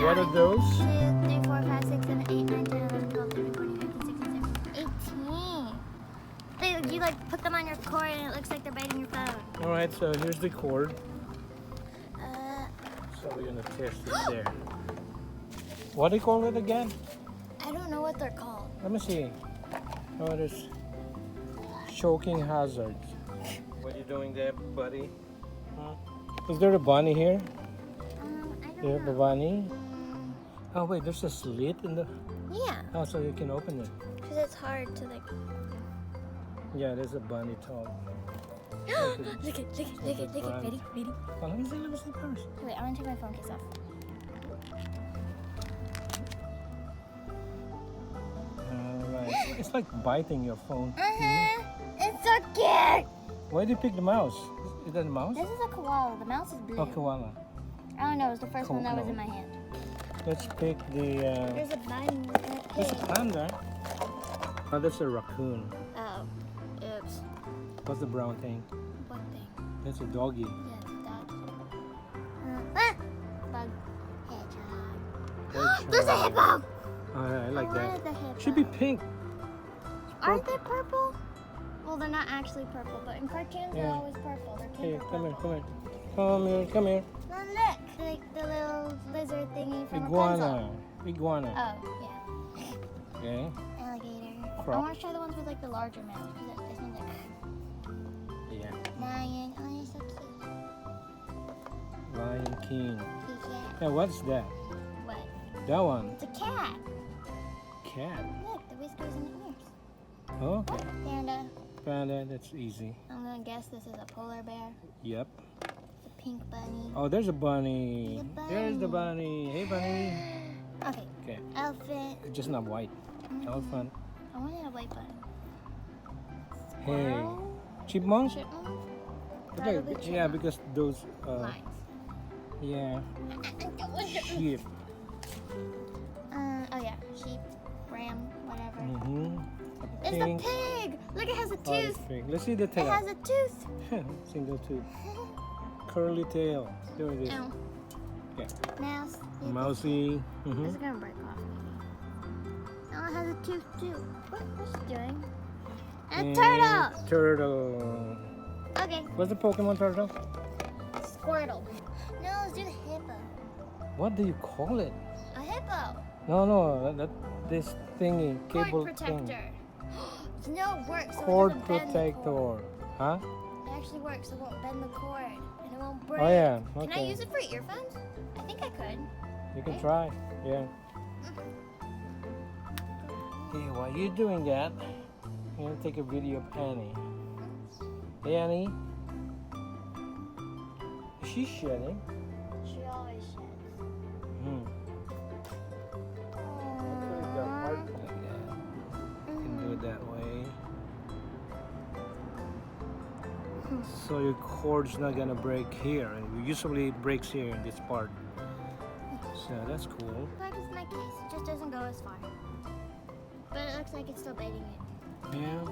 What are those? 1, 2, 3, 4, 5, 6, 7, 8, 9, 10, 11, 12, 13, 14, 15, 16, 17, 18. You like put them on your cord and it looks like they're biting your phone. Alright, so here's the cord. So we're gonna test it there. What do you call it again? I don't know what they're called. Let me see. Oh, it is choking hazards. What are you doing there, buddy? Huh? Is there a bunny here? I You don't have a know. bunny? Oh wait, there's a slit in the... Yeah, Oh, so you can open it. because it's hard to like... Yeah, there's a bunny top. Look it. Ready? Oh, let me see first. Wait, I want to take my phone case off. Alright, it's like biting your phone. It's so cute! Why did you pick the mouse? Is that a mouse? This is a koala. The mouse is blue. Oh, koala. I don't know, it was the first one that was No. in my hand. Let's pick the... There's a bunny. There's a panda. Oh, that's a raccoon. Oh, oops. What's the brown thing? What thing? That's a doggy. Yeah, it's a dog. Bug. Hedgehog. Hedgehog. There's a hippo! Oh, I like wanted that. the hippo. Should be pink. Aren't they purple? Well, they're not actually purple, but in cartoons they're Yeah. always purple. They're Here, pink or come here, purple. come here. Come here. No, look! Like the little lizard thingy from Iguana. a Iguana. pencil. Oh, yeah. Okay. Alligator. I Crop. want to try the ones with like the larger mouth. Because this one's like Yeah. lion. Oh, you're so cute. Lion King. Cute cat. Yeah, what's that? What? That one. It's a cat. Cat. Look, the whiskers and the ears. Oh, okay. Panda. Panda, that's easy. I'm gonna guess this is a polar bear. Yep. It's a pink bunny. Oh, there's a bunny. There's a bunny. There's the bunny. Hey, bunny. Okay. Okay. Elephant. It's just not white. Elephant. I wanted a white bunny. Hey. Squirrel. Chipmunk? Chipmunk. Okay, Probably yeah, chipmunk. because those, Lines. yeah, sheep. Oh yeah, sheep, ram, whatever. Mm-hmm. It's the pig! Look, it has a tooth! Let's see the It tail. has a tooth! Single tooth. Curly tail. There it is. Ow. Yeah. Mouse. Mousy. This Mm-hmm. is gonna break off maybe. Oh, it has a tooth too. What's it doing? And a turtle! Turtle. Okay, What's the Pokemon turtle? Squirtle. No, let's do the hippo. What do you call it? A hippo! No, this thingy, Cord cable protector. thing. No, it works. So Cord it doesn't bend the protector. cord. Huh? It actually works. It won't bend the cord and it won't break. Oh yeah. Can I Okay. use it for earphones? I think I could. You can try. Yeah. Okay, while you're doing that, I'm gonna take a video of Annie. Hey Annie. Is she shedding? She always sheds. Hmm. Like that. You can do it that way. So your cord's not gonna break here. Usually it breaks here in this part. So that's cool. Like it's my case. It just doesn't go as far. But it looks like it's still biting it. Yeah.